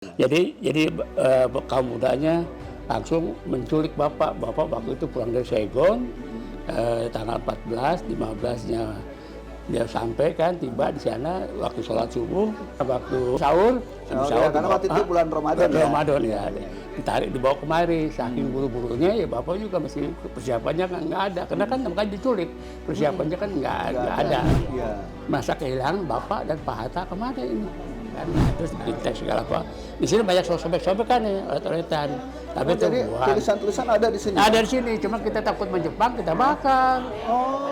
Jadi kaum mudanya langsung menculik bapak. Bapak waktu itu pulang dari Saigon, tanggal 14, 15-nya dia sampai kan, tiba di sana waktu sholat subuh, waktu sahur, Ya, karena waktu itu bulan Ramadan ya. Ramadan ya, ditarik dibawa kemari, saking buru-burunya ya bapak juga masih persiapannya kan nggak ada, karena kan makanya diculik, persiapannya kan nggak ada. Iya. Masa kehilangan bapak dan Pak Hatta kemana ini? Kan, terus ditek segala apa. Di sini banyak sobek-sobekan nih, oret-oretan. Tapi itu Jadi buang. tulisan-tulisan ada di sini. Ada di sini, cuma kita takut menjepang, kita bakar. Oh.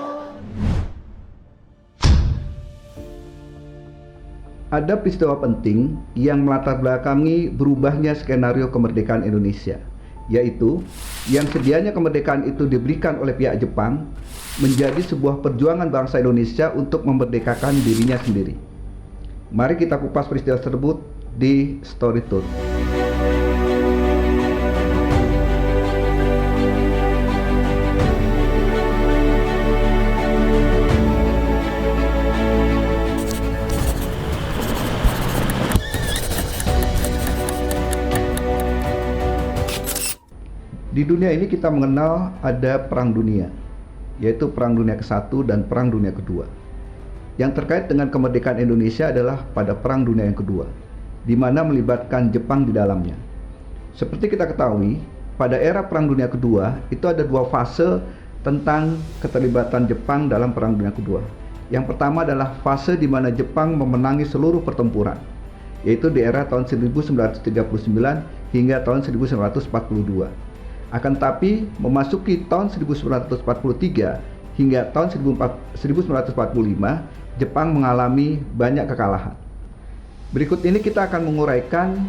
Ada peristiwa penting yang melatar belakangi berubahnya skenario kemerdekaan Indonesia, yaitu yang sedianya kemerdekaan itu diberikan oleh pihak Jepang menjadi sebuah perjuangan bangsa Indonesia untuk memerdekakan dirinya sendiri. Mari kita kupas peristiwa tersebut di Story Tour. Di dunia ini kita mengenal ada perang dunia, yaitu Perang Dunia ke-1 dan Perang Dunia ke-2. Yang terkait dengan kemerdekaan Indonesia adalah pada Perang Dunia yang kedua, di mana melibatkan Jepang di dalamnya. Seperti kita ketahui, pada era Perang Dunia kedua itu ada dua fase tentang keterlibatan Jepang dalam Perang Dunia kedua. Yang pertama adalah fase di mana Jepang memenangi seluruh pertempuran, yaitu di era tahun 1939 hingga tahun 1942. Akan tetapi memasuki tahun 1943 hingga tahun 1945, Jepang mengalami banyak kekalahan. Berikut ini kita akan menguraikan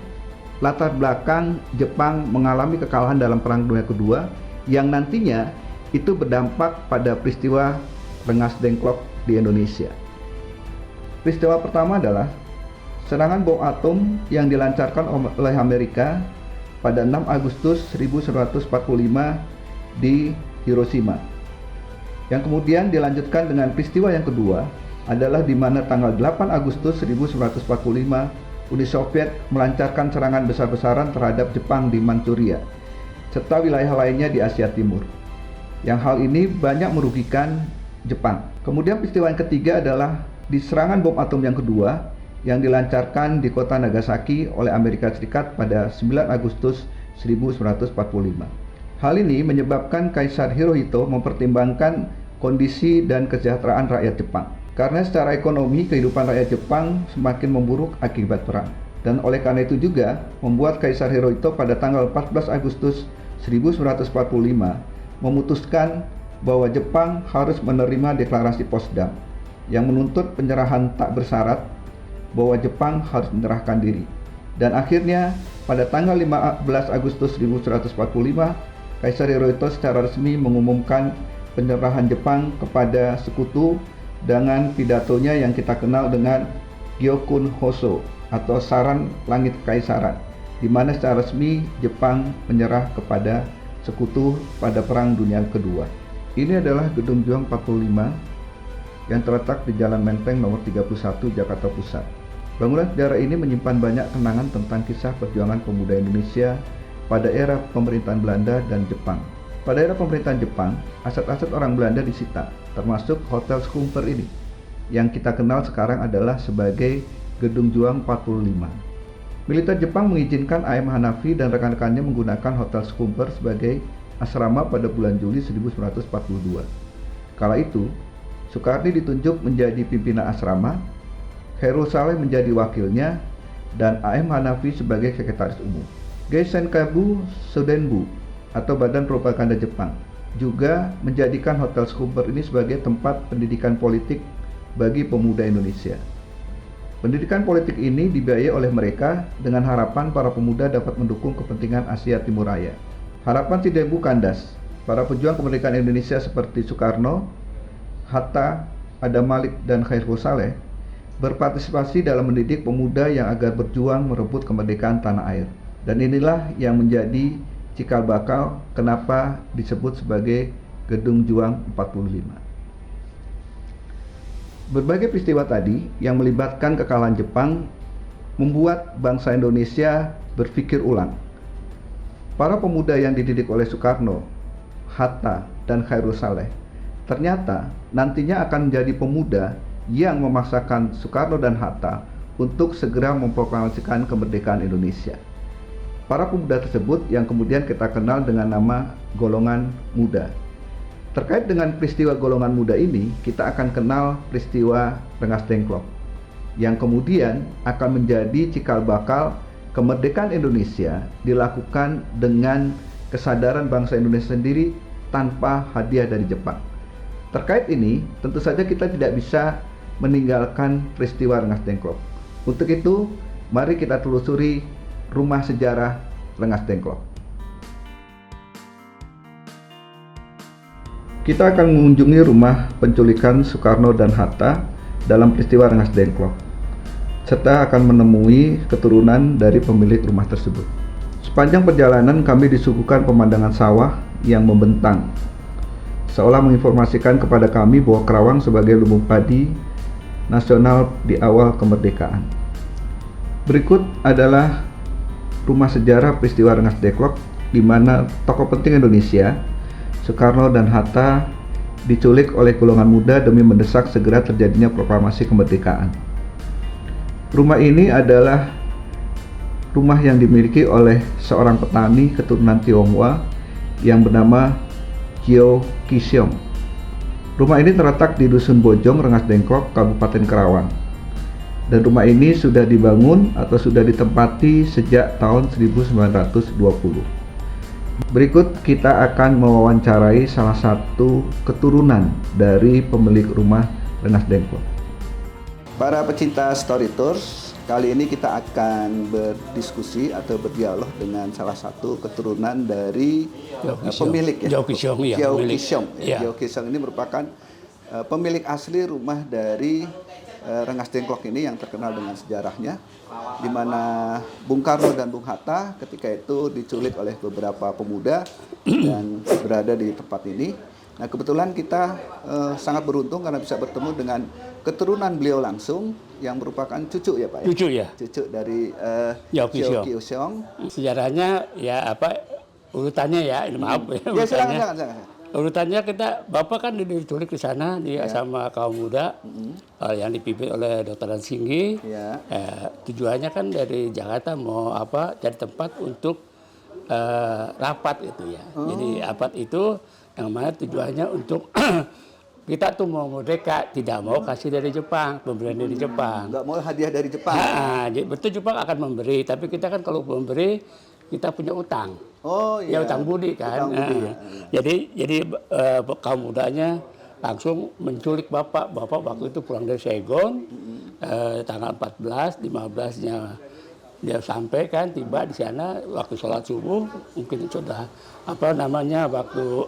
latar belakang Jepang mengalami kekalahan dalam Perang Dunia Kedua yang nantinya itu berdampak pada peristiwa Rengas Dengklok di Indonesia. Peristiwa pertama adalah serangan bom atom yang dilancarkan oleh Amerika pada 6 Agustus 1945 di Hiroshima. Yang kemudian dilanjutkan dengan peristiwa yang kedua adalah di mana tanggal 8 Agustus 1945 Uni Soviet melancarkan serangan besar-besaran terhadap Jepang di Manchuria serta wilayah lainnya di Asia Timur. Yang hal ini banyak merugikan Jepang. Kemudian peristiwa yang ketiga adalah di serangan bom atom yang kedua yang dilancarkan di kota Nagasaki oleh Amerika Serikat pada 9 Agustus 1945. Hal ini menyebabkan Kaisar Hirohito mempertimbangkan kondisi dan kesejahteraan rakyat Jepang. Karena secara ekonomi kehidupan rakyat Jepang semakin memburuk akibat perang. Dan oleh karena itu juga membuat Kaisar Hirohito pada tanggal 14 Agustus 1945 memutuskan bahwa Jepang harus menerima deklarasi Potsdam yang menuntut penyerahan tak bersyarat bahwa Jepang harus menyerahkan diri. Dan akhirnya pada tanggal 15 Agustus 1945, Kaisar Hirohito secara resmi mengumumkan penyerahan Jepang kepada sekutu dengan pidatonya yang kita kenal dengan Gyokun Hoso atau Saran Langit Kekaisaran, di mana secara resmi Jepang menyerah kepada sekutu pada Perang Dunia Kedua. Ini adalah Gedung Juang 45 yang terletak di Jalan Menteng nomor 31 Jakarta Pusat. Bangunan sejarah ini menyimpan banyak kenangan tentang kisah perjuangan pemuda Indonesia pada era pemerintahan Belanda dan Jepang. Pada era pemerintahan Jepang, aset-aset orang Belanda disita, termasuk Hotel Skumper ini, yang kita kenal sekarang adalah sebagai Gedung Juang 45. Militer Jepang mengizinkan A.M. Hanafi dan rekan-rekannya menggunakan Hotel Skumper sebagai asrama pada bulan Juli 1942. Kala itu, Soekardi ditunjuk menjadi pimpinan asrama, Khairul Saleh menjadi wakilnya, dan A.M. Hanafi sebagai sekretaris umum. Geisenkabu Sodenbu atau Badan Propaganda Jepang juga menjadikan Hotel Skumper ini sebagai tempat pendidikan politik bagi pemuda Indonesia. Pendidikan politik ini dibiayai oleh mereka dengan harapan para pemuda dapat mendukung kepentingan Asia Timur Raya. Harapan Sidembu kandas. Para pejuang kemerdekaan Indonesia seperti Soekarno, Hatta, Adam Malik, dan Khairul Saleh berpartisipasi dalam mendidik pemuda yang agar berjuang merebut kemerdekaan tanah air. Dan inilah yang menjadi cikal bakal kenapa disebut sebagai Gedung Juang 45. Berbagai peristiwa tadi yang melibatkan kekalahan Jepang membuat bangsa Indonesia berpikir ulang. Para pemuda yang dididik oleh Soekarno, Hatta, dan Khairul Saleh ternyata nantinya akan menjadi pemuda yang memaksakan Soekarno dan Hatta untuk segera memproklamasikan kemerdekaan Indonesia. Para pemuda tersebut yang kemudian kita kenal dengan nama golongan muda. Terkait dengan peristiwa golongan muda ini, kita akan kenal peristiwa Rengas Dengklok, yang kemudian akan menjadi cikal bakal kemerdekaan Indonesia dilakukan dengan kesadaran bangsa Indonesia sendiri tanpa hadiah dari Jepang. Terkait ini, tentu saja kita tidak bisa meninggalkan peristiwa Rengas Dengklok. Untuk itu, mari kita telusuri rumah sejarah Rengas Dengklok. Kita akan mengunjungi rumah penculikan Soekarno dan Hatta dalam peristiwa Rengas Dengklok, serta akan menemui keturunan dari pemilik rumah tersebut. Sepanjang perjalanan kami disuguhkan pemandangan sawah yang membentang, seolah menginformasikan kepada kami bahwa Kerawang sebagai lumbung padi nasional di awal kemerdekaan. Berikut adalah rumah sejarah peristiwa Rengas Dengklok, di mana tokoh penting Indonesia, Soekarno dan Hatta, diculik oleh golongan muda demi mendesak segera terjadinya proklamasi kemerdekaan. Rumah ini adalah rumah yang dimiliki oleh seorang petani keturunan Tionghoa yang bernama Kyo Kiseong. Rumah ini terletak di Dusun Bojong, Rengas Dengklok, Kabupaten Kerawang. Dan rumah ini sudah dibangun atau sudah ditempati sejak tahun 1920. Berikut kita akan mewawancarai salah satu keturunan dari pemilik rumah Rengas Dengklok. Para pecinta story tours, kali ini kita akan berdiskusi atau berdialog dengan salah satu keturunan dari pemilik ya. Kyo Kiseong, ya. Kyo Kiseong. Ya. Kyo Kiseong ini merupakan pemilik asli rumah dari Rengas Dengklok ini yang terkenal dengan sejarahnya, di mana Bung Karno dan Bung Hatta ketika itu diculik oleh beberapa pemuda dan berada di tempat ini. Nah, kebetulan kita sangat beruntung karena bisa bertemu dengan keturunan beliau langsung yang merupakan cucu ya Pak ya? Cucu ya. Cucu dari Kyo Kyo Kiseong. Kiseong. Sejarahnya ya apa urutannya ya, ini maaf ya. Ya silakan, urutannya. silakan. Urutannya kita, Bapak kan diculik di sana dia sama kaum muda yang dipimpin oleh Dr. Dan Singgi. Ya. Tujuannya kan dari Jakarta mau apa cari tempat untuk rapat itu ya. Jadi rapat itu yang mana tujuannya untuk kita tuh mau merdeka, tidak mau kasih dari Jepang, pemberian dari Jepang. Nggak mau hadiah dari Jepang. Jadi betul Jepang akan memberi, tapi kita kan kalau memberi kita punya utang. Oh iya. Ya utang budi kan. Utang budi, ya. Jadi kaum mudanya langsung menculik bapak. Bapak waktu itu pulang dari Saigon, tanggal 14, 15-nya dia sampai kan, tiba di sana waktu sholat subuh, mungkin sudah apa namanya waktu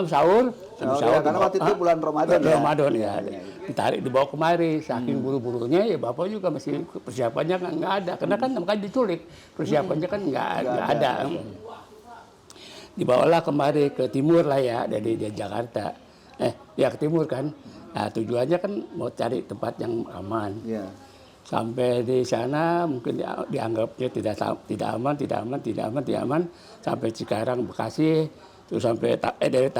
sahur. Ya, karena waktu itu bulan Ramadan ya. Ramadan ya. Ditarik dibawa kemari, saking buru-burunya ya bapak juga masih persiapannya kan nggak ada, karena kan makanya diculik, persiapannya kan nggak ada. Dibawalah kemari ke timur lah ya, dari Jakarta, ya ke timur kan. Nah tujuannya kan mau cari tempat yang aman. Ya. Sampai di sana mungkin dianggapnya tidak aman, sampai Cikarang, Bekasi, terus sampai dari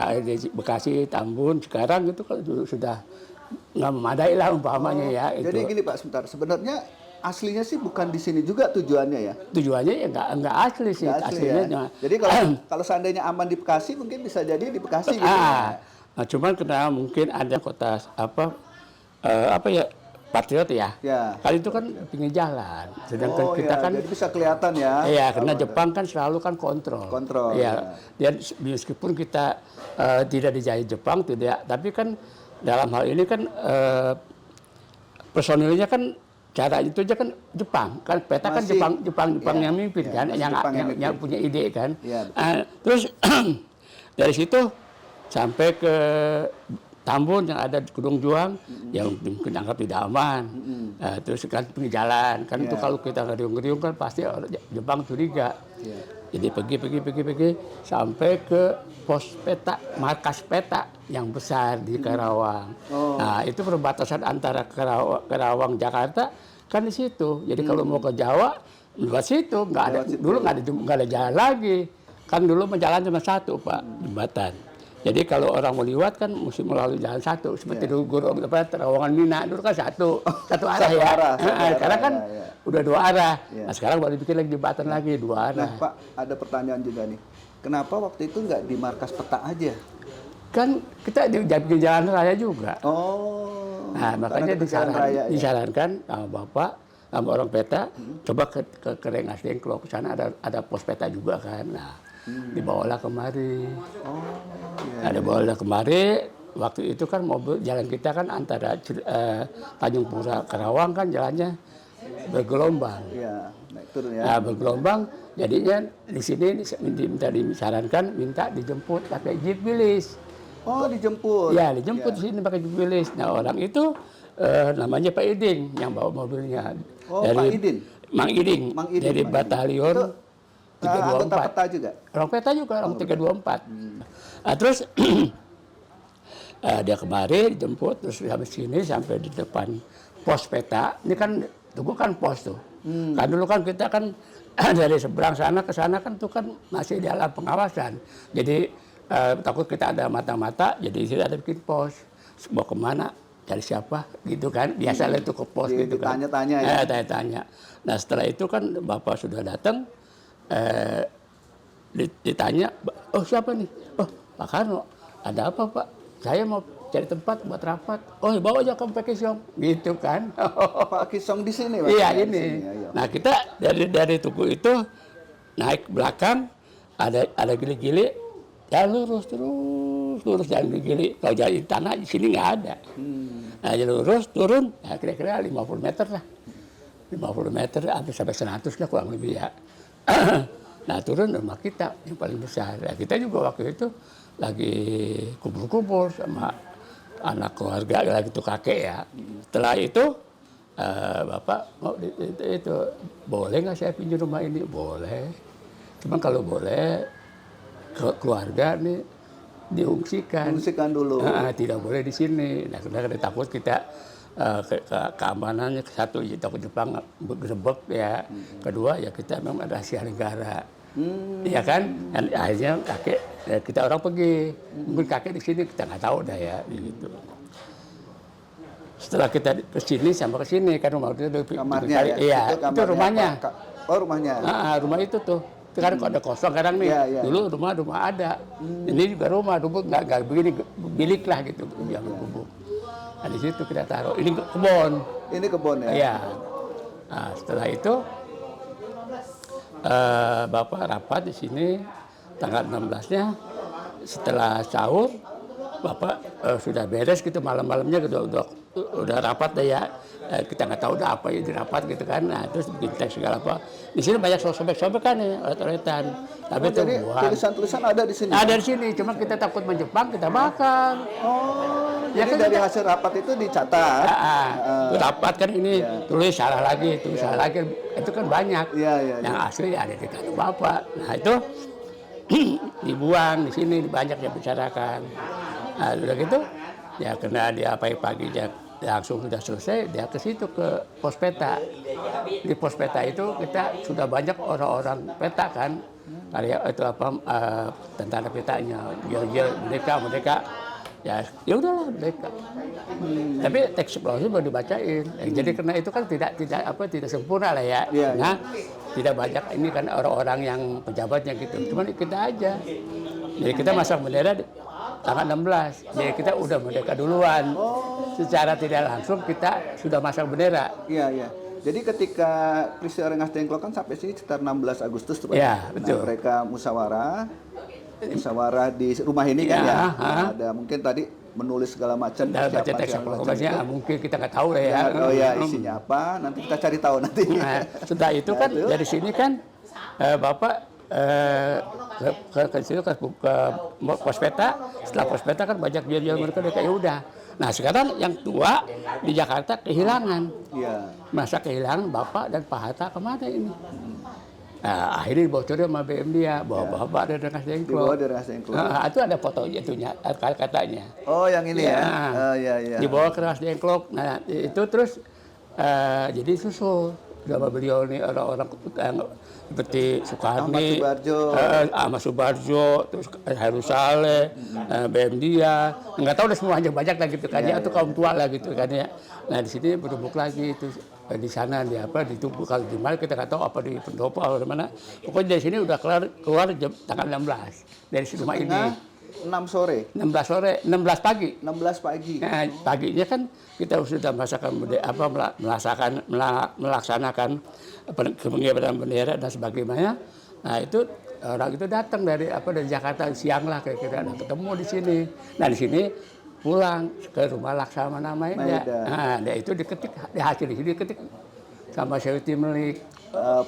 Bekasi, Tambun, sekarang itu kan sudah nggak memadai lah umpamanya ya. Jadi itu. gini Pak, sebentar. Sebenarnya aslinya sih bukan di sini juga tujuannya ya. Tujuannya ya nggak asli sih. Nggak asli aslinya. ya. Jadi kalau seandainya aman di Bekasi, mungkin bisa jadi di Bekasi gitu. Nah, cuman karena mungkin ada kota apa ya patriot ya. Ya. Kali itu kan pinggir jalan. Sedangkan kita ya. kan Jadi bisa kelihatan ya. iya, karena Jepang kan selalu kan kontrol. Kontrol. Iya. Dan meskipun kita tidak dijahit Jepang, tidak, tapi kan dalam hal ini kan personilnya kan cara itu aja kan Jepang, kan peta kan Jepang ya, yang mimpin ya, kan, yang punya ide kan. Ya, terus dari situ sampai ke Tambun yang ada di Gunung Juang, yang mungkin dianggap tidak aman. Terus kan pinggir jalan, kan itu kalau kita ngeriung-ngeriung kan pasti Jepang curiga. Jadi pergi sampai ke pos peta, markas peta yang besar di Karawang. Nah, itu perbatasan antara Karawang Jakarta kan di situ. Jadi kalau mau ke Jawa lewat situ, dulu nggak ada jalan lagi. Kan dulu jalan cuma satu, Pak, jembatan. Jadi kalau orang mau lewat kan mesti melalui jalan satu. Seperti dulu Terowongan Mina dulu kan satu arah ya. Sekarang kan udah 2 arah. Nah, sekarang baru bikin lagi jembatan lagi 2 arah. Nah, Pak, ada pertanyaan juga nih. Kenapa waktu itu nggak di markas peta aja? Kan kita di jalan raya juga. Oh. Nah, makanya disarankan sama Bapak, sama orang peta, coba ke Rengas Dengklok. Ke sana ada pos peta juga kan. Nah, dibawalah kemari. Dibawalah kemari. Waktu itu kan mobil jalan kita kan antara Tanjung Pura Karawang kan jalannya bergelombang. Iya, naik turun ya. Nah, bergelombang, jadinya di sini disarankan minta dijemput pakai jeep bilis. Oh, dijemput. Ya, dijemput di sini pakai jeep bilis. Nah, orang itu namanya Pak Iding yang bawa mobilnya. Oh, Pak Iding. Mang Iding. Dari batalion 324. Anggota peta juga? Orang peta juga, orang 324. Nah, terus dia kemari dijemput, terus sampai sini sampai di depan pos peta. Ini kan tunggu kan pos tuh. Kan dulu kan kita kan dari seberang sana ke sana kan tuh kan masih di alam pengawasan. Jadi takut kita ada mata-mata, jadi kita ada bikin pos. Mau kemana, cari siapa, gitu kan. Biasalah itu ke pos gitu kan. Tanya-tanya ya? Tanya-tanya. Nah setelah itu kan Bapak sudah datang, ditanya, oh siapa nih? Oh Pak Karno, ada apa Pak? Saya mau cari tempat buat rapat. Oh bawa aja ke Pak Kisong, gitu kan. Pak Kisong di sini Pak? Iya ini. Nah kita dari tugu itu naik belakang, ada gili-gili, ya lurus jalan gili. Kalau jalan tanah di sini nggak ada. Nah lurus turun, ya kira-kira 50 meter lah. 50 meter hampir sampai 100 lah kurang lebih ya. Nah turun rumah kita yang paling besar. Nah, kita juga waktu itu lagi kumpul-kumpul sama anak keluarga lagi tuh kakek ya. Setelah itu Bapak mau itu boleh nggak saya pinjam rumah ini? Boleh. Cuma kalau boleh keluarga nih diungsikan. Diungsikan dulu. Tidak boleh di sini. Nah karena takut kita keamanannya satu takut Jepang gerebek ya. Kedua ya kita memang ada rahasia negara. Iya kan? Dan akhirnya kakek kita orang pergi. Mungkin kakek di sini kita nggak tahu dah ya gitu. Setelah kita ke sini sampai ke sini kan rumah itu kamarnya ya. Iya, itu rumahnya. Oh, rumahnya. Rumah itu tuh. Sekarang kok ada kosong kadang nih. Dulu rumah ada. Ini juga rumah dulu nggak begini bilik lah gitu yang gubuk. Nah, di situ kita taruh. Ini kebun. Ini kebun ya? Iya. Nah, setelah itu Bapak rapat di sini tanggal 16-nya. Setelah sahur, Bapak sudah beres gitu malam-malamnya gitu, udah rapat deh ya. Kita nggak tahu udah apa ya di rapat gitu kan. Nah, terus bikin teks segala apa. Di sini banyak sobek-sobekan nih, oret-oretan. Tapi jadi tulisan-tulisan ada di sini? Ada di sini, cuma kita takut menjepang, kita bakar. Oh, ya jadi kan dari hasil rapat itu dicatat? Rapat kan ini, tulis salah lagi, salah lagi. Itu kan banyak. Yang asli ada di kantor Bapak. Nah itu dibuang di sini, banyak yang bicarakan. Nah udah gitu, ya kena dia paginya langsung sudah selesai, dia ke situ ke pos peta. Di pos peta itu kita sudah banyak orang-orang peta kan, karya itu apa tentara petanya, mereka, ya udahlah mereka. Tapi teks eksplorasi baru dibacain. Jadi karena itu kan tidak sempurna lah ya. Nah, tidak banyak ini kan orang-orang yang pejabatnya gitu. Cuman kita aja. Jadi kita masang bendera tanggal 16. Jadi kita udah merdeka duluan. Secara tidak langsung kita sudah masang bendera. Iya. Jadi ketika peristiwa Rengas Dengklok kan sampai sini sekitar 16 Agustus tuh Pak. Iya, betul. Nah, mereka musyawarah di rumah ini kan ya. Ada mungkin tadi menulis segala macam persiapan mungkin kita nggak tahu ya. Oh ya, isinya apa? Nanti kita cari tahu nanti. Nah, setelah itu kan dari sini kan Bapak ke situ ke pos peta. Setelah pos peta kan banyak jual mereka ya udah. Nah sekarang yang tua di Jakarta kehilangan. Masa kehilangan Bapak dan Pak Hatta kemana ini? Nah, akhirnya dibocorin sama BM dia bahwa bapak ada Rengas Di Dengklok. bawah dari Rengas Dengklok. Itu ada fotonya itunya katanya. Oh, yang ini ya. Ya. Oh, iya iya. Dibawa ke Rengas Dengklok. Nah itu terus jadi susul sama beliau nih orang-orang seperti Soekarni, Ahmad Subarjo, terus Hairul Saleh, BM dia, nggak tahu udah semuanya banyak lah gitu kan ya, itu kaum tua lah gitu kan ya. Nah di sini bertumbuk lagi itu di sana di ditumbuk kalau di mana kita nggak tahu apa di Pendopo atau di mana. Pokoknya dari sini udah keluar jam tanggal 16 dari rumah ini. 6 sore. 16 sore, 16 pagi. 16 pagi. Nah, paginya kan kita sudah melaksanakan pengibaran bendera dan sebagainya. Nah, itu orang itu datang dari Jakarta siang lah kira-kira ketemu di sini. Nah, di sini pulang ke rumah Laksamana Maeda. Nah, dia itu diketik, hasil di sini diketik sama Syarifudin Melik.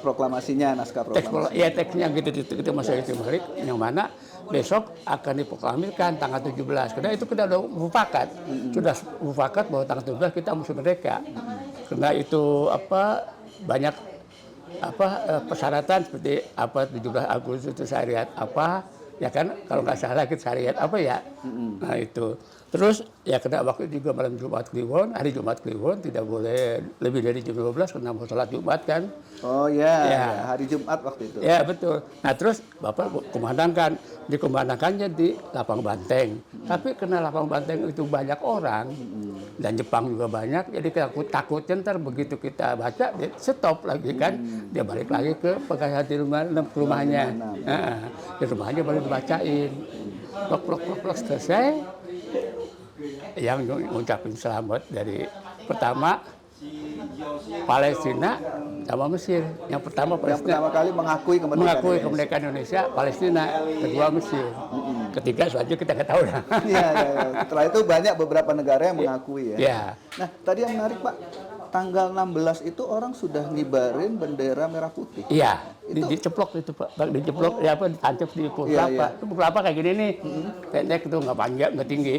Proklamasinya, naskah proklamasi. Iya, teksnya gitu diketik sama Syarifudin Melik, yang mana besok akan diproklamirkan tanggal 17. Karena itu kita sudah mufakat. Sudah mufakat bahwa tanggal 17 kita mesti merdeka. Karena itu banyak persyaratan seperti 17 Agustus itu syariat ya kan, kalau nggak salah kita syariat ya. Nah itu. Terus ya kena waktu juga malam Jumat Kliwon, hari Jumat Kliwon tidak boleh lebih dari jam 12 karena mau sholat Jumat kan. Oh ya, hari Jumat waktu itu. Ya betul. Nah terus Bapak dikumandangkannya di Lapang Banteng. Tapi karena Lapang Banteng itu banyak orang dan Jepang juga banyak, jadi takutnya ntar begitu kita baca dia stop lagi kan, dia balik lagi ke penghayati rumahnya. Di rumahnya baru dibacain. Plok selesai. Yang ngucapin selamat dari pertama Palestina sama Mesir. Yang pertama Palestina. Yang pertama kali mengakui kemerdekaan Indonesia, Palestina. Kedua Mesir. Ketiga selanjutnya kita nggak tahu lah. Iya. Setelah itu banyak beberapa negara yang mengakui ya. Iya. Nah, tadi yang menarik Pak, tanggal 16 itu orang sudah ngibarin bendera merah putih. Iya. Diceplok itu Pak. Diceplok ditancap di pokok kelapa. Itu pokok kelapa kayak gini nih. Pendek itu nggak panjang, nggak tinggi.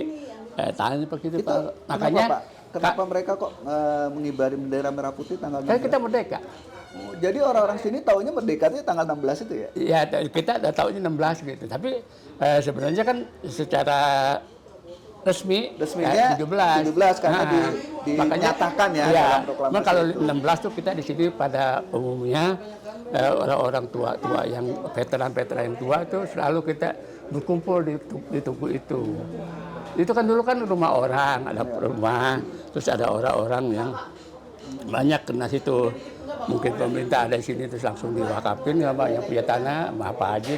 Tangan seperti itu Pak. Makanya kenapa mereka kok mengibarin bendera merah putih tanggal 16? Kan kita merdeka. Oh, jadi orang-orang sini taunya merdeka itu tanggal 16 itu ya? Iya, kita udah taunya 16 gitu. Tapi sebenarnya kan secara resminya 17 karena dinyatakan ya dalam proklamasi. Kalau 16 tuh kita di sini pada umumnya orang-orang tua yang veteran-veteran yang tua itu selalu kita berkumpul di tugu itu. Itu kan dulu kan rumah orang, ada rumah, terus ada orang-orang yang banyak kena situ. Mungkin pemerintah ada di sini terus langsung diwakafin sama yang punya tanah, sama Pak Haji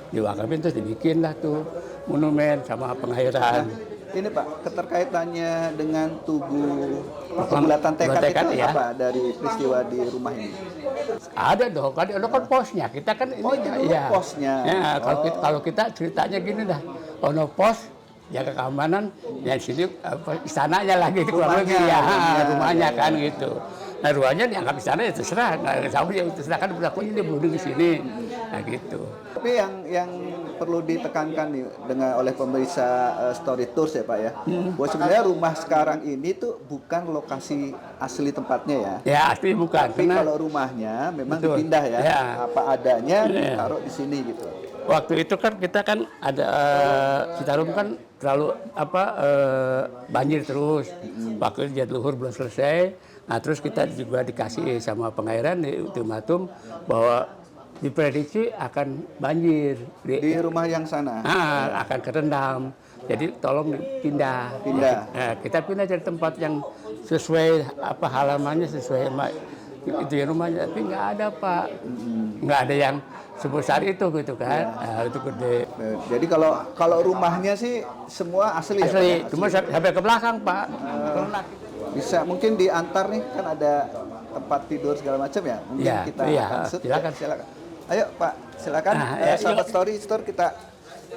diwakafin terus dibikin lah tuh monumen sama pengairan. Ini Pak, keterkaitannya dengan tugu pembulatan tekad itu ya. Apa dari peristiwa di rumah ini? Ada dong, kan posnya. Kita kan ini posnya. Ya, kalau kita ceritanya gini dah, ono pos jaga keamanan, ya di sini istananya lagi kurang lebih rumahnya kan gitu. Nah rumahnya dianggap istana ya terserah, nggak tahu ya terserah kan berlakunya dia belum di sini, nah gitu. Tapi yang perlu ditekankan nih oleh pemeriksa Story Tours ya Pak ya, bahwa sebenarnya rumah sekarang ini tuh bukan lokasi asli tempatnya ya. Ya asli bukan. Tapi kalau rumahnya memang dipindah ya, apa adanya ditaruh di sini gitu. Waktu itu kan kita kan ada Citarum kan terlalu banjir terus. Waktu Jatiluhur belum selesai. Nah terus kita juga dikasih sama pengairan di ultimatum bahwa diprediksi akan banjir di rumah yang sana. Akan kerendam. Jadi tolong dipindah. Nah, kita pindah dari tempat yang sesuai halamannya sesuai itu ya rumahnya, tapi nggak ada Pak, nggak ada yang sebesar itu gitu kan. Itu gede. Jadi kalau rumahnya sih semua asli ya Pak? Cuma sampai ke belakang Pak. Bisa mungkin diantar nih, kan ada tempat tidur segala macam ya, mungkin kita silakan. Ayo Pak, silakan. Sahabat Story kita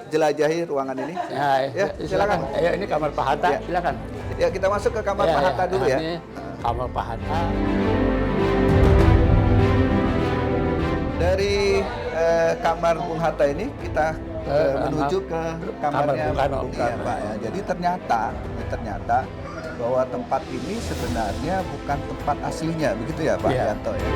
jelajahi ruangan ini. Ya, silakan. Ayo ini kamar Pak Hatta, silakan. Ya, kita masuk ke kamar Pak Hatta dulu ya. Ini kamar Pak Hatta. Dari kamar Bung Hatta ini kita menuju ke kamarnya Bung Karno Pak ya. Jadi ternyata bahwa tempat ini sebenarnya bukan tempat aslinya, begitu ya Pak Yanto ya.